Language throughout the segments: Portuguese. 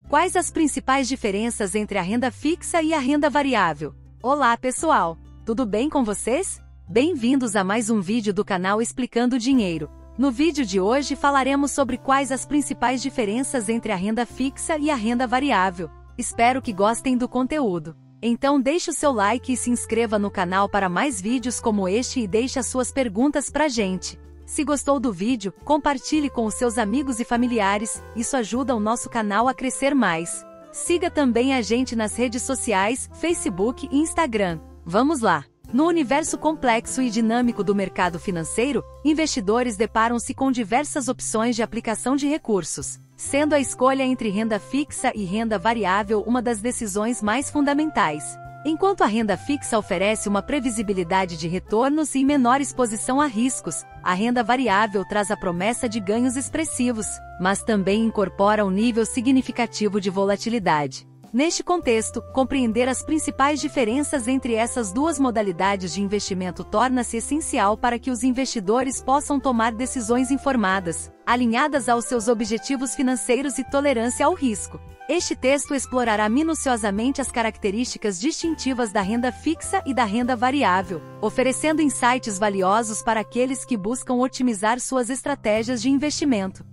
Quais as principais diferenças entre a renda fixa e a renda variável? Olá pessoal, tudo bem com vocês? Bem-vindos a mais um vídeo do canal Explicando Dinheiro. No vídeo de hoje falaremos sobre quais as principais diferenças entre a renda fixa e a renda variável. Espero que gostem do conteúdo. Então deixe o seu like e se inscreva no canal para mais vídeos como este e deixe as suas perguntas pra gente. Se gostou do vídeo, compartilhe com os seus amigos e familiares, isso ajuda o nosso canal a crescer mais. Siga também a gente nas redes sociais, Facebook e Instagram. Vamos lá! No universo complexo e dinâmico do mercado financeiro, investidores deparam-se com diversas opções de aplicação de recursos, sendo a escolha entre renda fixa e renda variável uma das decisões mais fundamentais. Enquanto a renda fixa oferece uma previsibilidade de retornos e menor exposição a riscos, a renda variável traz a promessa de ganhos expressivos, mas também incorpora um nível significativo de volatilidade. Neste contexto, compreender as principais diferenças entre essas duas modalidades de investimento torna-se essencial para que os investidores possam tomar decisões informadas, alinhadas aos seus objetivos financeiros e tolerância ao risco. Este texto explorará minuciosamente as características distintivas da renda fixa e da renda variável, oferecendo insights valiosos para aqueles que buscam otimizar suas estratégias de investimento.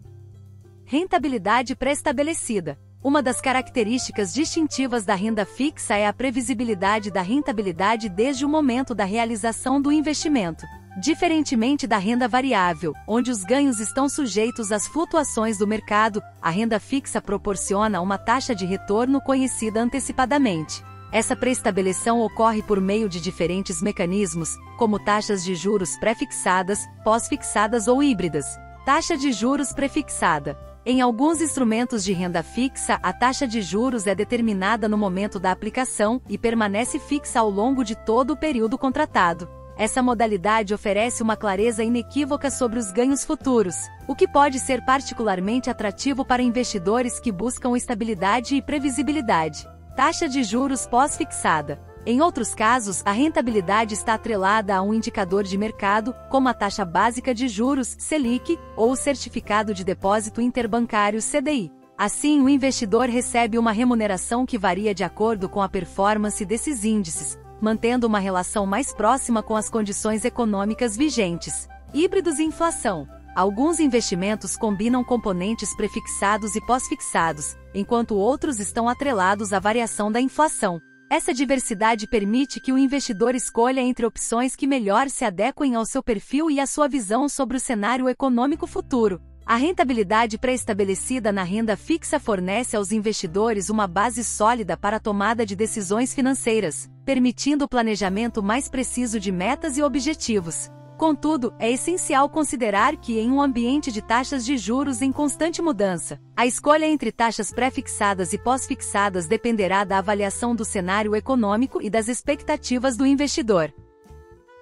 Rentabilidade pré-estabelecida. Uma das características distintivas da renda fixa é a previsibilidade da rentabilidade desde o momento da realização do investimento. Diferentemente da renda variável, onde os ganhos estão sujeitos às flutuações do mercado, a renda fixa proporciona uma taxa de retorno conhecida antecipadamente. Essa pré-estabeleção ocorre por meio de diferentes mecanismos, como taxas de juros pré-fixadas, pós-fixadas ou híbridas. Taxa de juros pré-fixada. Em alguns instrumentos de renda fixa, a taxa de juros é determinada no momento da aplicação e permanece fixa ao longo de todo o período contratado. Essa modalidade oferece uma clareza inequívoca sobre os ganhos futuros, o que pode ser particularmente atrativo para investidores que buscam estabilidade e previsibilidade. Taxa de juros pós-fixada. Em outros casos, a rentabilidade está atrelada a um indicador de mercado, como a taxa básica de juros, Selic, ou o certificado de depósito interbancário, CDI. Assim, o investidor recebe uma remuneração que varia de acordo com a performance desses índices, mantendo uma relação mais próxima com as condições econômicas vigentes. Híbridos e inflação. Alguns investimentos combinam componentes prefixados e pós-fixados, enquanto outros estão atrelados à variação da inflação. Essa diversidade permite que o investidor escolha entre opções que melhor se adequem ao seu perfil e à sua visão sobre o cenário econômico futuro. A rentabilidade pré-estabelecida na renda fixa fornece aos investidores uma base sólida para a tomada de decisões financeiras, permitindo o planejamento mais preciso de metas e objetivos. Contudo, é essencial considerar que, em um ambiente de taxas de juros em constante mudança, a escolha entre taxas pré-fixadas e pós-fixadas dependerá da avaliação do cenário econômico e das expectativas do investidor.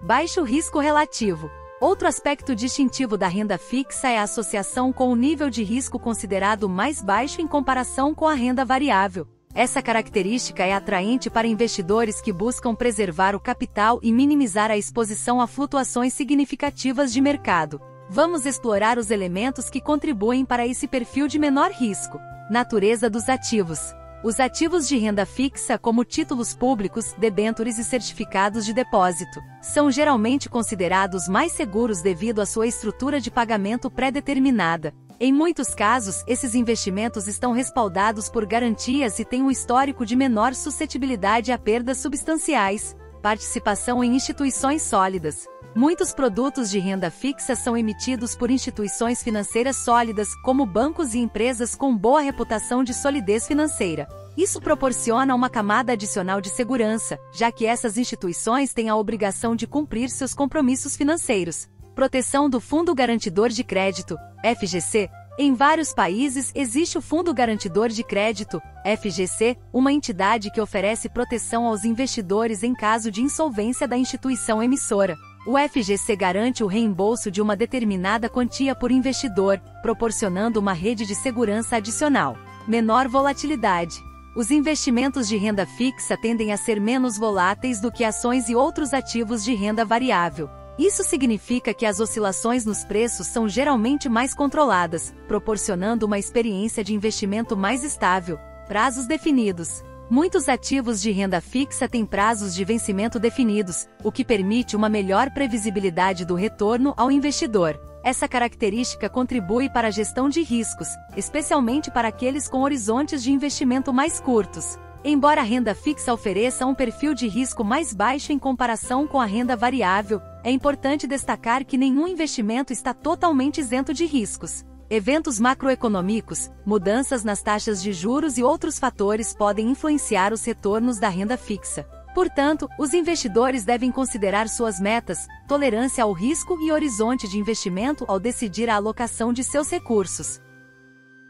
Baixo risco relativo. Outro aspecto distintivo da renda fixa é a associação com o nível de risco considerado mais baixo em comparação com a renda variável. Essa característica é atraente para investidores que buscam preservar o capital e minimizar a exposição a flutuações significativas de mercado. Vamos explorar os elementos que contribuem para esse perfil de menor risco. Natureza dos ativos. Os ativos de renda fixa, como títulos públicos, debêntures e certificados de depósito, são geralmente considerados mais seguros devido à sua estrutura de pagamento pré-determinada. Em muitos casos, esses investimentos estão respaldados por garantias e têm um histórico de menor suscetibilidade a perdas substanciais. Participação em instituições sólidas. Muitos produtos de renda fixa são emitidos por instituições financeiras sólidas, como bancos e empresas com boa reputação de solidez financeira. Isso proporciona uma camada adicional de segurança, já que essas instituições têm a obrigação de cumprir seus compromissos financeiros. Proteção do Fundo Garantidor de Crédito, FGC. Em vários países existe o Fundo Garantidor de Crédito, FGC, uma entidade que oferece proteção aos investidores em caso de insolvência da instituição emissora. O FGC garante o reembolso de uma determinada quantia por investidor, proporcionando uma rede de segurança adicional. Menor volatilidade. Os investimentos de renda fixa tendem a ser menos voláteis do que ações e outros ativos de renda variável. Isso significa que as oscilações nos preços são geralmente mais controladas, proporcionando uma experiência de investimento mais estável. Prazos definidos. Muitos ativos de renda fixa têm prazos de vencimento definidos, o que permite uma melhor previsibilidade do retorno ao investidor. Essa característica contribui para a gestão de riscos, especialmente para aqueles com horizontes de investimento mais curtos. Embora a renda fixa ofereça um perfil de risco mais baixo em comparação com a renda variável, é importante destacar que nenhum investimento está totalmente isento de riscos. Eventos macroeconômicos, mudanças nas taxas de juros e outros fatores podem influenciar os retornos da renda fixa. Portanto, os investidores devem considerar suas metas, tolerância ao risco e horizonte de investimento ao decidir a alocação de seus recursos.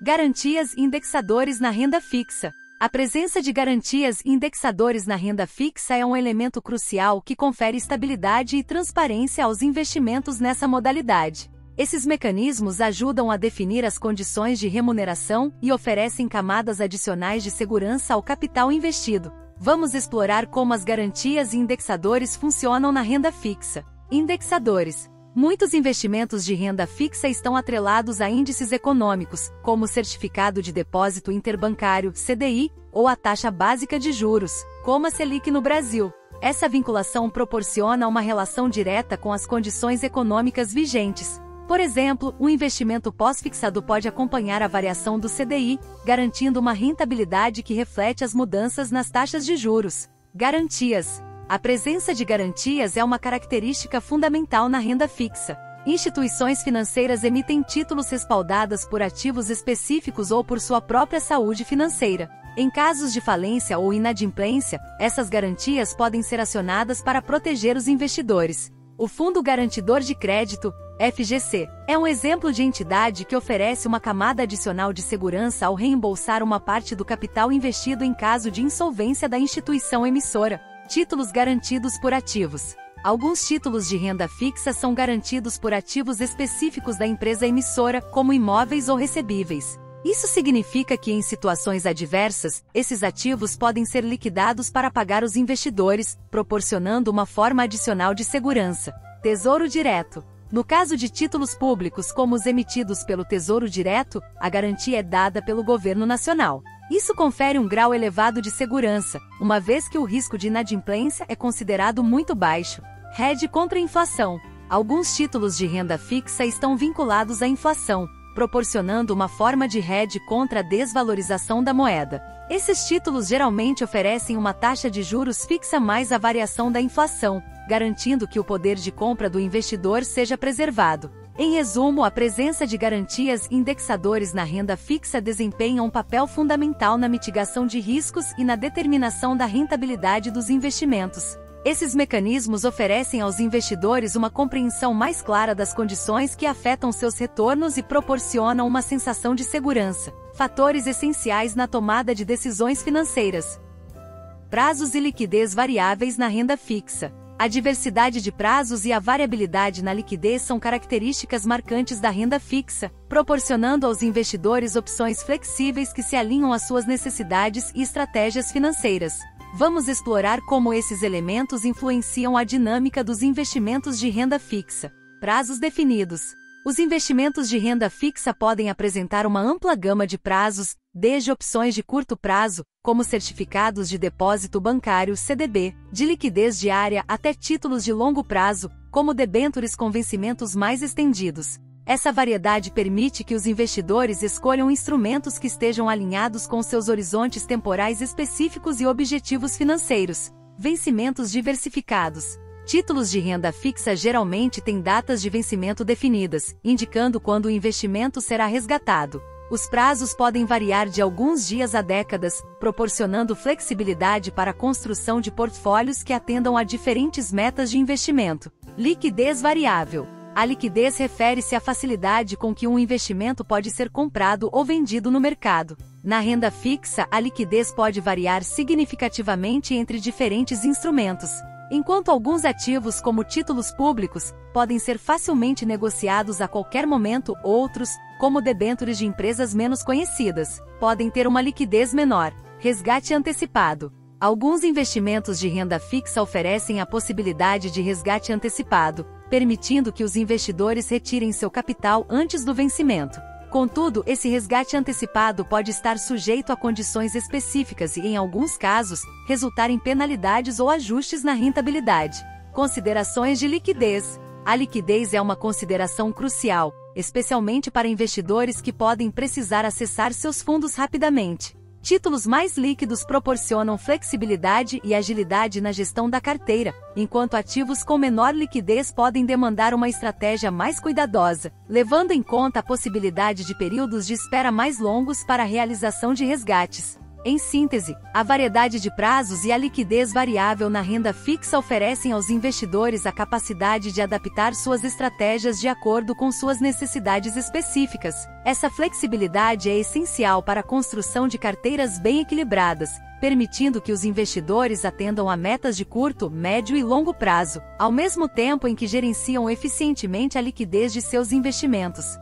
Garantias e indexadores na renda fixa. A presença de garantias e indexadores na renda fixa é um elemento crucial que confere estabilidade e transparência aos investimentos nessa modalidade. Esses mecanismos ajudam a definir as condições de remuneração e oferecem camadas adicionais de segurança ao capital investido. Vamos explorar como as garantias e indexadores funcionam na renda fixa. Indexadores. Muitos investimentos de renda fixa estão atrelados a índices econômicos, como o Certificado de Depósito Interbancário, CDI, ou a taxa básica de juros, como a Selic no Brasil. Essa vinculação proporciona uma relação direta com as condições econômicas vigentes. Por exemplo, um investimento pós-fixado pode acompanhar a variação do CDI, garantindo uma rentabilidade que reflete as mudanças nas taxas de juros. Garantias. A presença de garantias é uma característica fundamental na renda fixa. Instituições financeiras emitem títulos respaldados por ativos específicos ou por sua própria saúde financeira. Em casos de falência ou inadimplência, essas garantias podem ser acionadas para proteger os investidores. O Fundo Garantidor de Crédito, FGC, é um exemplo de entidade que oferece uma camada adicional de segurança ao reembolsar uma parte do capital investido em caso de insolvência da instituição emissora. Títulos garantidos por ativos. Alguns títulos de renda fixa são garantidos por ativos específicos da empresa emissora, como imóveis ou recebíveis. Isso significa que, em situações adversas, esses ativos podem ser liquidados para pagar os investidores, proporcionando uma forma adicional de segurança. Tesouro Direto. No caso de títulos públicos como os emitidos pelo Tesouro Direto, a garantia é dada pelo governo nacional. Isso confere um grau elevado de segurança, uma vez que o risco de inadimplência é considerado muito baixo. Hedge contra a inflação. Alguns títulos de renda fixa estão vinculados à inflação, proporcionando uma forma de hedge contra a desvalorização da moeda. Esses títulos geralmente oferecem uma taxa de juros fixa mais a variação da inflação, garantindo que o poder de compra do investidor seja preservado. Em resumo, a presença de garantias e indexadores na renda fixa desempenha um papel fundamental na mitigação de riscos e na determinação da rentabilidade dos investimentos. Esses mecanismos oferecem aos investidores uma compreensão mais clara das condições que afetam seus retornos e proporcionam uma sensação de segurança. Fatores essenciais na tomada de decisões financeiras. Prazos e liquidez variáveis na renda fixa. A diversidade de prazos e a variabilidade na liquidez são características marcantes da renda fixa, proporcionando aos investidores opções flexíveis que se alinham às suas necessidades e estratégias financeiras. Vamos explorar como esses elementos influenciam a dinâmica dos investimentos de renda fixa. Prazos definidos. Os investimentos de renda fixa podem apresentar uma ampla gama de prazos, desde opções de curto prazo, como certificados de depósito bancário (CDB), de liquidez diária, até títulos de longo prazo, como debêntures com vencimentos mais estendidos. Essa variedade permite que os investidores escolham instrumentos que estejam alinhados com seus horizontes temporais específicos e objetivos financeiros. Vencimentos diversificados. Títulos de renda fixa geralmente têm datas de vencimento definidas, indicando quando o investimento será resgatado. Os prazos podem variar de alguns dias a décadas, proporcionando flexibilidade para a construção de portfólios que atendam a diferentes metas de investimento. Liquidez variável. A liquidez refere-se à facilidade com que um investimento pode ser comprado ou vendido no mercado. Na renda fixa, a liquidez pode variar significativamente entre diferentes instrumentos. Enquanto alguns ativos, como títulos públicos, podem ser facilmente negociados a qualquer momento, outros, como debêntures de empresas menos conhecidas, podem ter uma liquidez menor. Resgate antecipado. Alguns investimentos de renda fixa oferecem a possibilidade de resgate antecipado, permitindo que os investidores retirem seu capital antes do vencimento. Contudo, esse resgate antecipado pode estar sujeito a condições específicas e, em alguns casos, resultar em penalidades ou ajustes na rentabilidade. Considerações de liquidez. A liquidez é uma consideração crucial, especialmente para investidores que podem precisar acessar seus fundos rapidamente. Títulos mais líquidos proporcionam flexibilidade e agilidade na gestão da carteira, enquanto ativos com menor liquidez podem demandar uma estratégia mais cuidadosa, levando em conta a possibilidade de períodos de espera mais longos para a realização de resgates. Em síntese, a variedade de prazos e a liquidez variável na renda fixa oferecem aos investidores a capacidade de adaptar suas estratégias de acordo com suas necessidades específicas. Essa flexibilidade é essencial para a construção de carteiras bem equilibradas, permitindo que os investidores atendam a metas de curto, médio e longo prazo, ao mesmo tempo em que gerenciam eficientemente a liquidez de seus investimentos.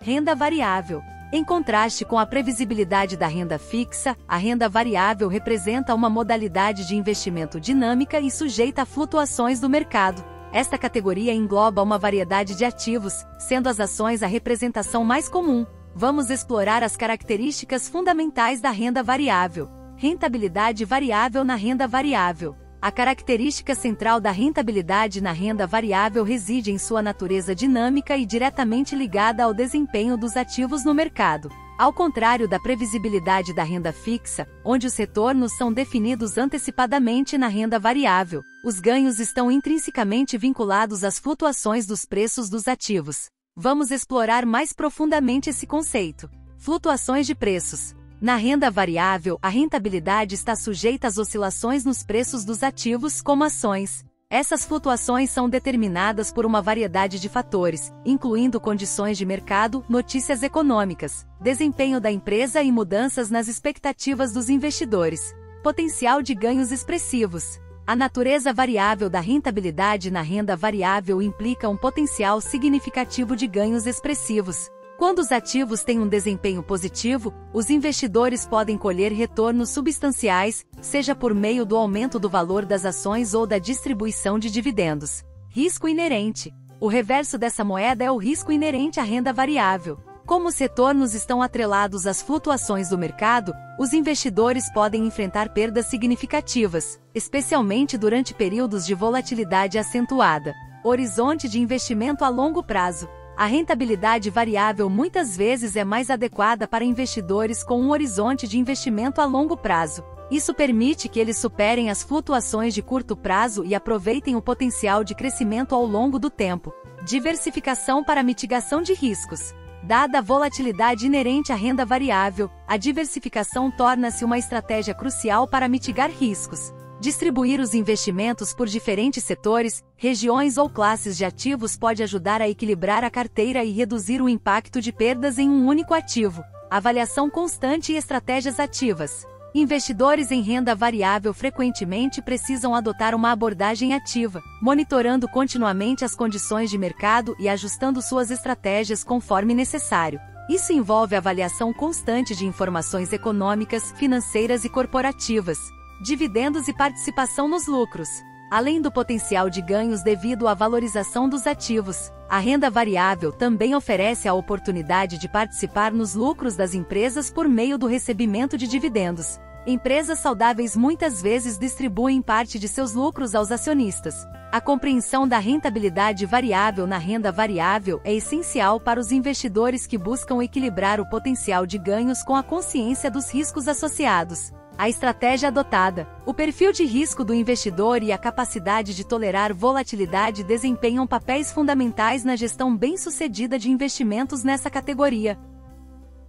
Renda variável. Em contraste com a previsibilidade da renda fixa, a renda variável representa uma modalidade de investimento dinâmica e sujeita a flutuações do mercado. Esta categoria engloba uma variedade de ativos, sendo as ações a representação mais comum. Vamos explorar as características fundamentais da renda variável. Rentabilidade variável na renda variável. A característica central da rentabilidade na renda variável reside em sua natureza dinâmica e diretamente ligada ao desempenho dos ativos no mercado. Ao contrário da previsibilidade da renda fixa, onde os retornos são definidos antecipadamente na renda variável, os ganhos estão intrinsecamente vinculados às flutuações dos preços dos ativos. Vamos explorar mais profundamente esse conceito. Flutuações de preços. Na renda variável, a rentabilidade está sujeita às oscilações nos preços dos ativos, como ações. Essas flutuações são determinadas por uma variedade de fatores, incluindo condições de mercado, notícias econômicas, desempenho da empresa e mudanças nas expectativas dos investidores. Potencial de ganhos expressivos. A natureza variável da rentabilidade na renda variável implica um potencial significativo de ganhos expressivos. Quando os ativos têm um desempenho positivo, os investidores podem colher retornos substanciais, seja por meio do aumento do valor das ações ou da distribuição de dividendos. Risco inerente. O reverso dessa moeda é o risco inerente à renda variável. Como os retornos estão atrelados às flutuações do mercado, os investidores podem enfrentar perdas significativas, especialmente durante períodos de volatilidade acentuada. Horizonte de investimento a longo prazo. A rentabilidade variável muitas vezes é mais adequada para investidores com um horizonte de investimento a longo prazo. Isso permite que eles superem as flutuações de curto prazo e aproveitem o potencial de crescimento ao longo do tempo. Diversificação para mitigação de riscos. Dada a volatilidade inerente à renda variável, a diversificação torna-se uma estratégia crucial para mitigar riscos. Distribuir os investimentos por diferentes setores, regiões ou classes de ativos pode ajudar a equilibrar a carteira e reduzir o impacto de perdas em um único ativo. Avaliação constante e estratégias ativas. Investidores em renda variável frequentemente precisam adotar uma abordagem ativa, monitorando continuamente as condições de mercado e ajustando suas estratégias conforme necessário. Isso envolve avaliação constante de informações econômicas, financeiras e corporativas, dividendos e participação nos lucros. Além do potencial de ganhos devido à valorização dos ativos, a renda variável também oferece a oportunidade de participar nos lucros das empresas por meio do recebimento de dividendos. Empresas saudáveis muitas vezes distribuem parte de seus lucros aos acionistas. A compreensão da rentabilidade variável na renda variável é essencial para os investidores que buscam equilibrar o potencial de ganhos com a consciência dos riscos associados. A estratégia adotada, o perfil de risco do investidor e a capacidade de tolerar volatilidade desempenham papéis fundamentais na gestão bem-sucedida de investimentos nessa categoria.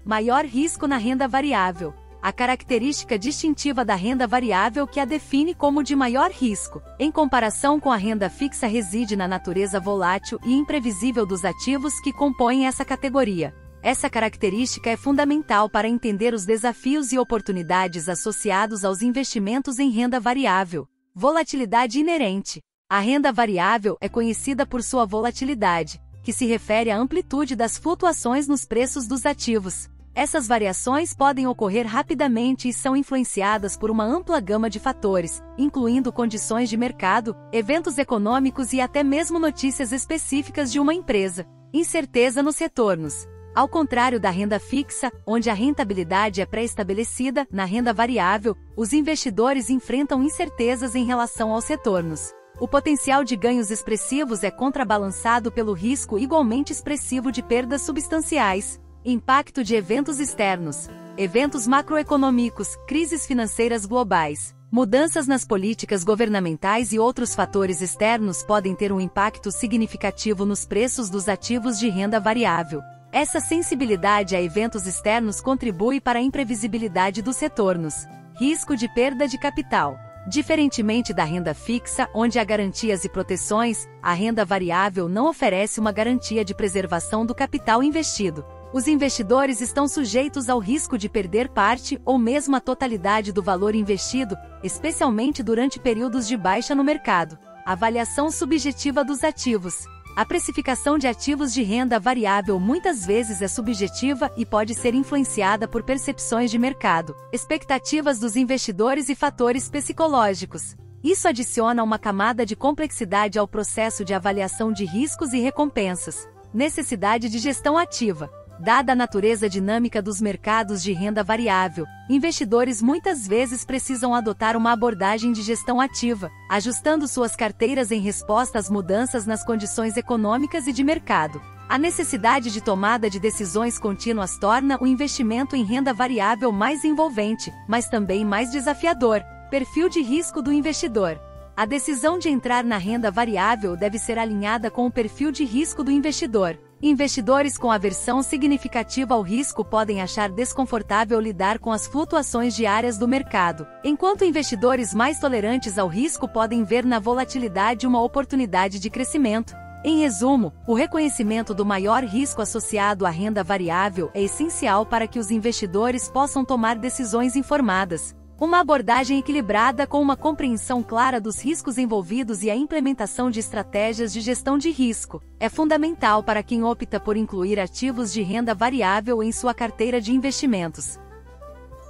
Maior risco na renda variável. A característica distintiva da renda variável que a define como de maior risco, em comparação com a renda fixa, reside na natureza volátil e imprevisível dos ativos que compõem essa categoria. Essa característica é fundamental para entender os desafios e oportunidades associados aos investimentos em renda variável. Volatilidade inerente. A renda variável é conhecida por sua volatilidade, que se refere à amplitude das flutuações nos preços dos ativos. Essas variações podem ocorrer rapidamente e são influenciadas por uma ampla gama de fatores, incluindo condições de mercado, eventos econômicos e até mesmo notícias específicas de uma empresa. Incerteza nos retornos. Ao contrário da renda fixa, onde a rentabilidade é pré-estabelecida, na renda variável, os investidores enfrentam incertezas em relação aos retornos. O potencial de ganhos expressivos é contrabalançado pelo risco igualmente expressivo de perdas substanciais. Impacto de eventos externos. Eventos macroeconômicos, crises financeiras globais, mudanças nas políticas governamentais e outros fatores externos podem ter um impacto significativo nos preços dos ativos de renda variável. Essa sensibilidade a eventos externos contribui para a imprevisibilidade dos retornos. Risco de perda de capital. Diferentemente da renda fixa, onde há garantias e proteções, a renda variável não oferece uma garantia de preservação do capital investido. Os investidores estão sujeitos ao risco de perder parte ou mesmo a totalidade do valor investido, especialmente durante períodos de baixa no mercado. Avaliação subjetiva dos ativos. A precificação de ativos de renda variável muitas vezes é subjetiva e pode ser influenciada por percepções de mercado, expectativas dos investidores e fatores psicológicos. Isso adiciona uma camada de complexidade ao processo de avaliação de riscos e recompensas. Necessidade de gestão ativa. Dada a natureza dinâmica dos mercados de renda variável, investidores muitas vezes precisam adotar uma abordagem de gestão ativa, ajustando suas carteiras em resposta às mudanças nas condições econômicas e de mercado. A necessidade de tomada de decisões contínuas torna o investimento em renda variável mais envolvente, mas também mais desafiador. Perfil de risco do investidor. A decisão de entrar na renda variável deve ser alinhada com o perfil de risco do investidor. Investidores com aversão significativa ao risco podem achar desconfortável lidar com as flutuações diárias do mercado, enquanto investidores mais tolerantes ao risco podem ver na volatilidade uma oportunidade de crescimento. Em resumo, o reconhecimento do maior risco associado à renda variável é essencial para que os investidores possam tomar decisões informadas. Uma abordagem equilibrada com uma compreensão clara dos riscos envolvidos e a implementação de estratégias de gestão de risco é fundamental para quem opta por incluir ativos de renda variável em sua carteira de investimentos.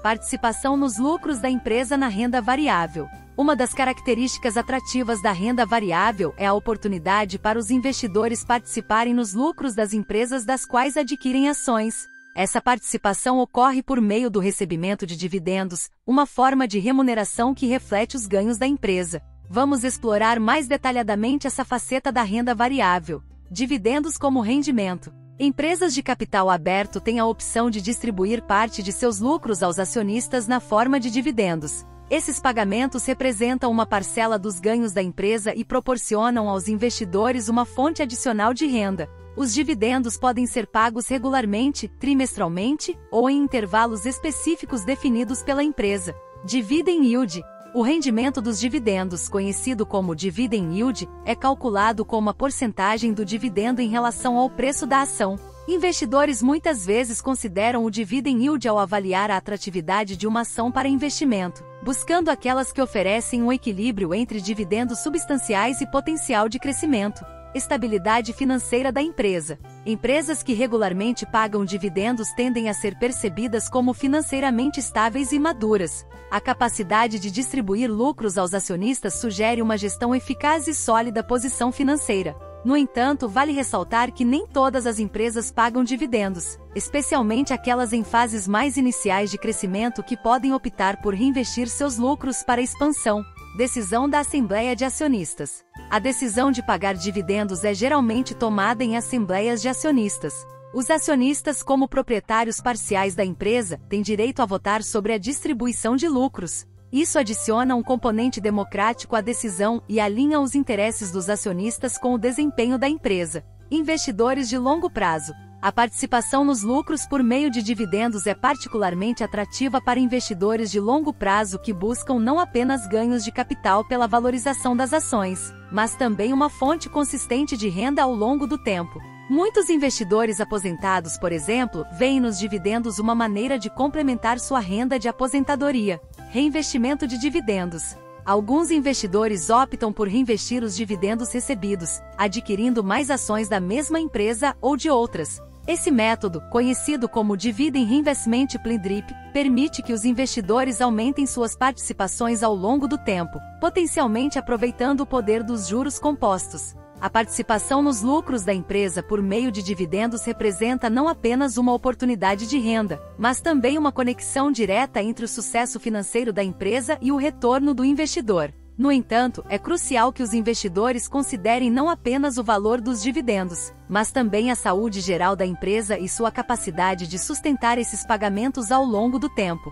Participação nos lucros da empresa na renda variável. Uma das características atrativas da renda variável é a oportunidade para os investidores participarem nos lucros das empresas das quais adquirem ações. Essa participação ocorre por meio do recebimento de dividendos, uma forma de remuneração que reflete os ganhos da empresa. Vamos explorar mais detalhadamente essa faceta da renda variável. Dividendos como rendimento. Empresas de capital aberto têm a opção de distribuir parte de seus lucros aos acionistas na forma de dividendos. Esses pagamentos representam uma parcela dos ganhos da empresa e proporcionam aos investidores uma fonte adicional de renda. Os dividendos podem ser pagos regularmente, trimestralmente, ou em intervalos específicos definidos pela empresa. Dividend Yield. O rendimento dos dividendos, conhecido como Dividend Yield, é calculado como a porcentagem do dividendo em relação ao preço da ação. Investidores muitas vezes consideram o Dividend Yield ao avaliar a atratividade de uma ação para investimento, buscando aquelas que oferecem um equilíbrio entre dividendos substanciais e potencial de crescimento. Estabilidade financeira da empresa. Empresas que regularmente pagam dividendos tendem a ser percebidas como financeiramente estáveis e maduras. A capacidade de distribuir lucros aos acionistas sugere uma gestão eficaz e sólida posição financeira. No entanto, vale ressaltar que nem todas as empresas pagam dividendos, especialmente aquelas em fases mais iniciais de crescimento que podem optar por reinvestir seus lucros para expansão. Decisão da Assembleia de Acionistas. A decisão de pagar dividendos é geralmente tomada em assembleias de acionistas. Os acionistas, como proprietários parciais da empresa, têm direito a votar sobre a distribuição de lucros. Isso adiciona um componente democrático à decisão e alinha os interesses dos acionistas com o desempenho da empresa. Investidores de longo prazo. A participação nos lucros por meio de dividendos é particularmente atrativa para investidores de longo prazo que buscam não apenas ganhos de capital pela valorização das ações, mas também uma fonte consistente de renda ao longo do tempo. Muitos investidores aposentados, por exemplo, veem nos dividendos uma maneira de complementar sua renda de aposentadoria. Reinvestimento de dividendos. Alguns investidores optam por reinvestir os dividendos recebidos, adquirindo mais ações da mesma empresa ou de outras. Esse método, conhecido como Dividend Reinvestment Plan DRIP, permite que os investidores aumentem suas participações ao longo do tempo, potencialmente aproveitando o poder dos juros compostos. A participação nos lucros da empresa por meio de dividendos representa não apenas uma oportunidade de renda, mas também uma conexão direta entre o sucesso financeiro da empresa e o retorno do investidor. No entanto, é crucial que os investidores considerem não apenas o valor dos dividendos, mas também a saúde geral da empresa e sua capacidade de sustentar esses pagamentos ao longo do tempo.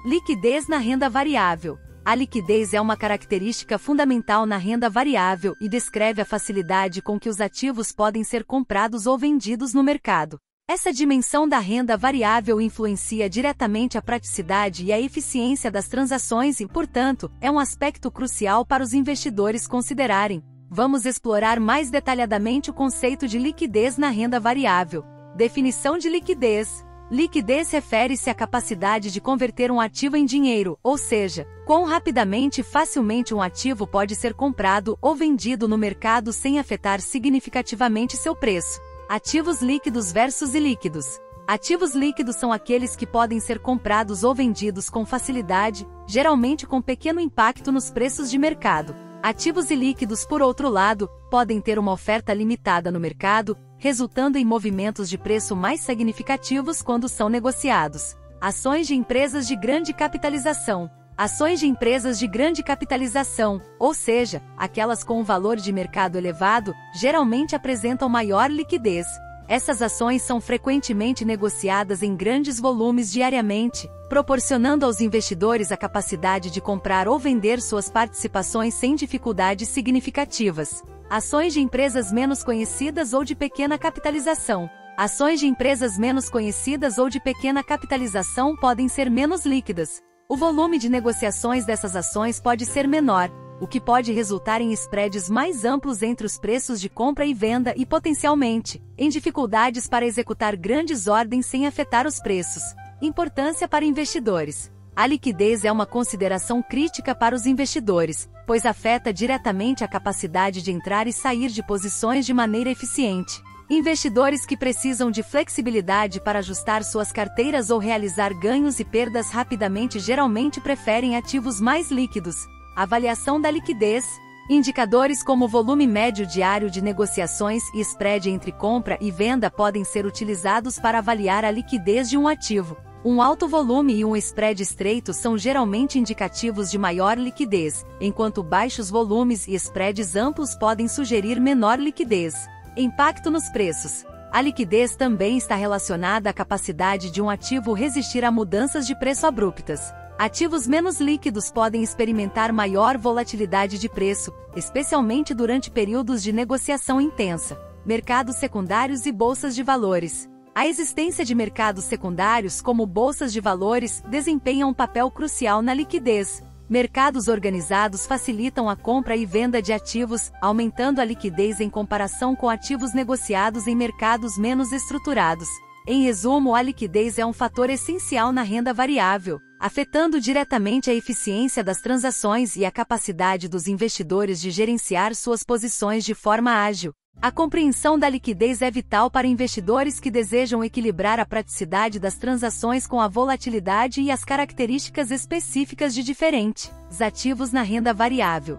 Liquidez na renda variável. A liquidez é uma característica fundamental na renda variável e descreve a facilidade com que os ativos podem ser comprados ou vendidos no mercado. Essa dimensão da renda variável influencia diretamente a praticidade e a eficiência das transações e, portanto, é um aspecto crucial para os investidores considerarem. Vamos explorar mais detalhadamente o conceito de liquidez na renda variável. Definição de liquidez. Liquidez refere-se à capacidade de converter um ativo em dinheiro, ou seja, quão rapidamente e facilmente um ativo pode ser comprado ou vendido no mercado sem afetar significativamente seu preço. Ativos líquidos versus ilíquidos. Ativos líquidos são aqueles que podem ser comprados ou vendidos com facilidade, geralmente com pequeno impacto nos preços de mercado. Ativos ilíquidos, por outro lado, podem ter uma oferta limitada no mercado, resultando em movimentos de preço mais significativos quando são negociados. Ações de empresas de grande capitalização. Ações de empresas de grande capitalização, ou seja, aquelas com um valor de mercado elevado, geralmente apresentam maior liquidez. Essas ações são frequentemente negociadas em grandes volumes diariamente, proporcionando aos investidores a capacidade de comprar ou vender suas participações sem dificuldades significativas. Ações de empresas menos conhecidas ou de pequena capitalização. Ações de empresas menos conhecidas ou de pequena capitalização podem ser menos líquidas. O volume de negociações dessas ações pode ser menor, o que pode resultar em spreads mais amplos entre os preços de compra e venda e, potencialmente, em dificuldades para executar grandes ordens sem afetar os preços. Importância para investidores. A liquidez é uma consideração crítica para os investidores, pois afeta diretamente a capacidade de entrar e sair de posições de maneira eficiente. Investidores que precisam de flexibilidade para ajustar suas carteiras ou realizar ganhos e perdas rapidamente geralmente preferem ativos mais líquidos. Avaliação da liquidez. Indicadores como volume médio diário de negociações e spread entre compra e venda podem ser utilizados para avaliar a liquidez de um ativo. Um alto volume e um spread estreito são geralmente indicativos de maior liquidez, enquanto baixos volumes e spreads amplos podem sugerir menor liquidez. Impacto nos preços. A liquidez também está relacionada à capacidade de um ativo resistir a mudanças de preço abruptas. Ativos menos líquidos podem experimentar maior volatilidade de preço, especialmente durante períodos de negociação intensa. Mercados secundários e bolsas de valores. A existência de mercados secundários, como bolsas de valores, desempenha um papel crucial na liquidez. Mercados organizados facilitam a compra e venda de ativos, aumentando a liquidez em comparação com ativos negociados em mercados menos estruturados. Em resumo, a liquidez é um fator essencial na renda variável, afetando diretamente a eficiência das transações e a capacidade dos investidores de gerenciar suas posições de forma ágil. A compreensão da liquidez é vital para investidores que desejam equilibrar a praticidade das transações com a volatilidade e as características específicas de diferentes ativos na renda variável.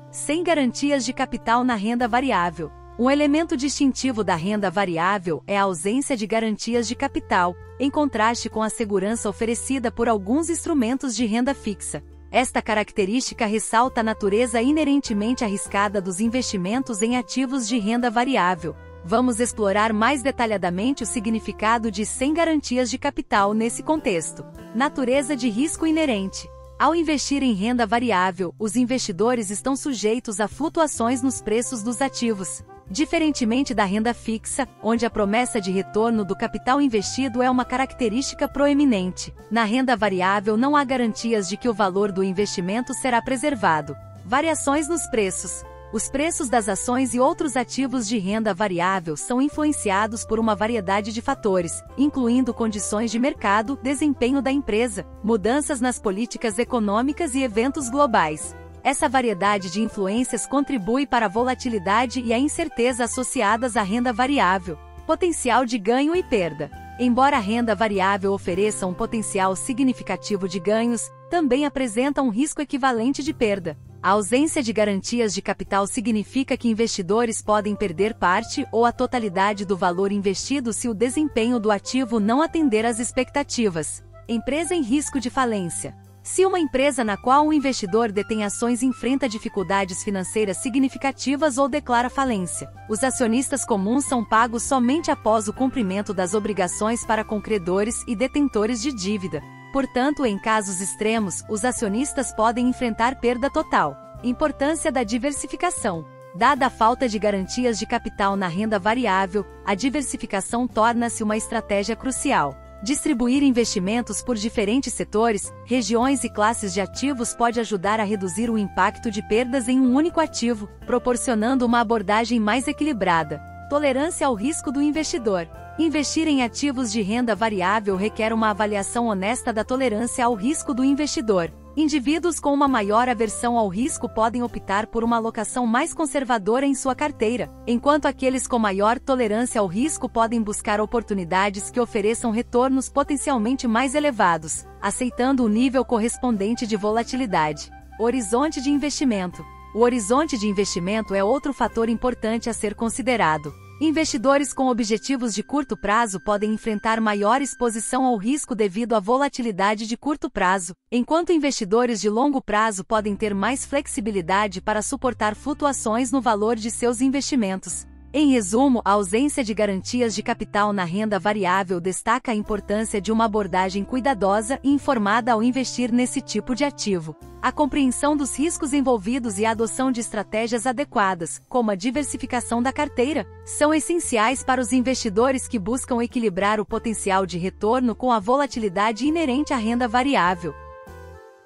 Sem garantias de capital na renda variável. Um elemento distintivo da renda variável é a ausência de garantias de capital, em contraste com a segurança oferecida por alguns instrumentos de renda fixa. Esta característica ressalta a natureza inerentemente arriscada dos investimentos em ativos de renda variável. Vamos explorar mais detalhadamente o significado de sem garantias de capital nesse contexto. Natureza de risco inerente. Ao investir em renda variável, os investidores estão sujeitos a flutuações nos preços dos ativos. Diferentemente da renda fixa, onde a promessa de retorno do capital investido é uma característica proeminente, na renda variável não há garantias de que o valor do investimento será preservado. Variações nos preços. Os preços das ações e outros ativos de renda variável são influenciados por uma variedade de fatores, incluindo condições de mercado, desempenho da empresa, mudanças nas políticas econômicas e eventos globais. Essa variedade de influências contribui para a volatilidade e a incerteza associadas à renda variável. Potencial de ganho e perda. Embora a renda variável ofereça um potencial significativo de ganhos, também apresenta um risco equivalente de perda. A ausência de garantias de capital significa que investidores podem perder parte ou a totalidade do valor investido se o desempenho do ativo não atender às expectativas. Empresa em risco de falência. Se uma empresa na qual um investidor detém ações enfrenta dificuldades financeiras significativas ou declara falência, os acionistas comuns são pagos somente após o cumprimento das obrigações para com credores e detentores de dívida. Portanto, em casos extremos, os acionistas podem enfrentar perda total. Importância da diversificação. Dada a falta de garantias de capital na renda variável, a diversificação torna-se uma estratégia crucial. Distribuir investimentos por diferentes setores, regiões e classes de ativos pode ajudar a reduzir o impacto de perdas em um único ativo, proporcionando uma abordagem mais equilibrada. Tolerância ao risco do investidor. Investir em ativos de renda variável requer uma avaliação honesta da tolerância ao risco do investidor. Indivíduos com uma maior aversão ao risco podem optar por uma alocação mais conservadora em sua carteira, enquanto aqueles com maior tolerância ao risco podem buscar oportunidades que ofereçam retornos potencialmente mais elevados, aceitando o nível correspondente de volatilidade. Horizonte de investimento. O horizonte de investimento é outro fator importante a ser considerado. Investidores com objetivos de curto prazo podem enfrentar maior exposição ao risco devido à volatilidade de curto prazo, enquanto investidores de longo prazo podem ter mais flexibilidade para suportar flutuações no valor de seus investimentos. Em resumo, a ausência de garantias de capital na renda variável destaca a importância de uma abordagem cuidadosa e informada ao investir nesse tipo de ativo. A compreensão dos riscos envolvidos e a adoção de estratégias adequadas, como a diversificação da carteira, são essenciais para os investidores que buscam equilibrar o potencial de retorno com a volatilidade inerente à renda variável.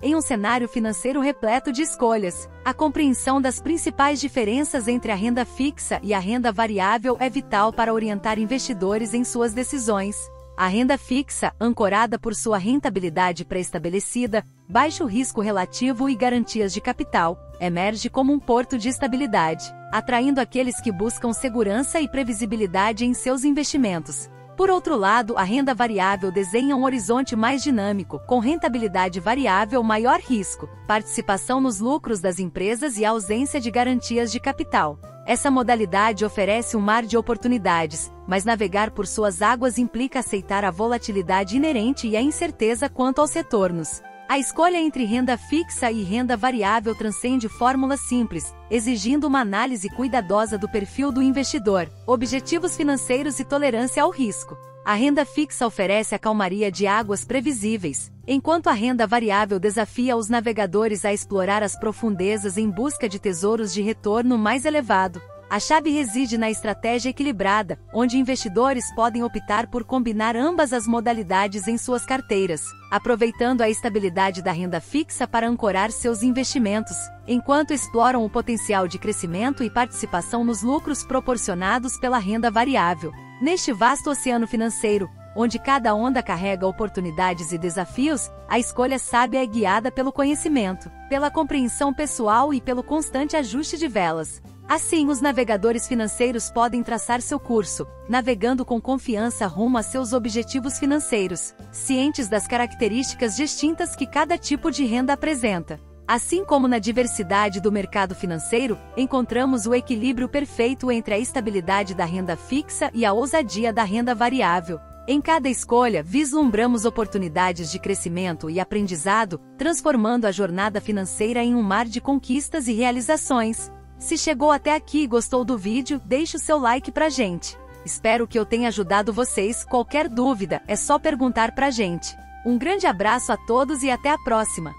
Em um cenário financeiro repleto de escolhas, a compreensão das principais diferenças entre a renda fixa e a renda variável é vital para orientar investidores em suas decisões. A renda fixa, ancorada por sua rentabilidade pré-estabelecida, baixo risco relativo e garantias de capital, emerge como um porto de estabilidade, atraindo aqueles que buscam segurança e previsibilidade em seus investimentos. Por outro lado, a renda variável desenha um horizonte mais dinâmico, com rentabilidade variável, maior risco, participação nos lucros das empresas e ausência de garantias de capital. Essa modalidade oferece um mar de oportunidades, mas navegar por suas águas implica aceitar a volatilidade inerente e a incerteza quanto aos retornos. A escolha entre renda fixa e renda variável transcende fórmulas simples, exigindo uma análise cuidadosa do perfil do investidor, objetivos financeiros e tolerância ao risco. A renda fixa oferece a calmaria de águas previsíveis, enquanto a renda variável desafia os navegadores a explorar as profundezas em busca de tesouros de retorno mais elevado. A chave reside na estratégia equilibrada, onde investidores podem optar por combinar ambas as modalidades em suas carteiras, aproveitando a estabilidade da renda fixa para ancorar seus investimentos, enquanto exploram o potencial de crescimento e participação nos lucros proporcionados pela renda variável. Neste vasto oceano financeiro, onde cada onda carrega oportunidades e desafios, a escolha sábia é guiada pelo conhecimento, pela compreensão pessoal e pelo constante ajuste de velas. Assim, os navegadores financeiros podem traçar seu curso, navegando com confiança rumo a seus objetivos financeiros, cientes das características distintas que cada tipo de renda apresenta. Assim como na diversidade do mercado financeiro, encontramos o equilíbrio perfeito entre a estabilidade da renda fixa e a ousadia da renda variável. Em cada escolha, vislumbramos oportunidades de crescimento e aprendizado, transformando a jornada financeira em um mar de conquistas e realizações. Se chegou até aqui e gostou do vídeo, deixe o seu like pra gente. Espero que eu tenha ajudado vocês. Qualquer dúvida, é só perguntar pra gente. Um grande abraço a todos e até a próxima!